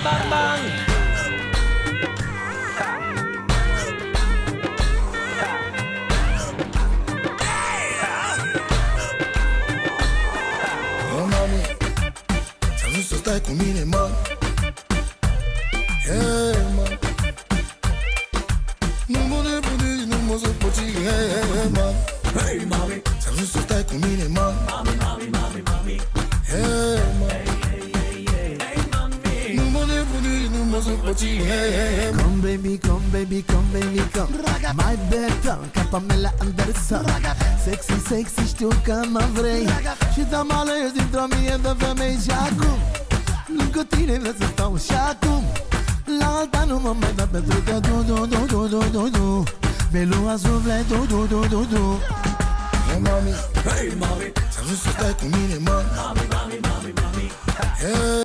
bang, bang, bang. Oh, mami, ți-am zis să stai cu mine, mă. Hey, mă. Nu mă nebunești, nu mă supăci, hey, mă. Hey, mami. Ți-am zis să stai cu mine, mă. Mami, mami, mami, mami. Hey, mă. Hey, mami. Nu mă nebunești, nu mă supăci, hey, mă. Come baby, come baby, come baby, come. Mai better ca Pamela Anderson. Sexy, sexy, știu că mă vrei. Și te-am ales dintr-o mie de femei. Și acum lângă tine vreau să stau. Și acum la alta nu mă mai dă, pentru că du mi-ai luat sufletul, du Oh, mami, Hey, mami. ți-am zis să stai cu mine, mă. Mami, mami, mami, mami. Hey.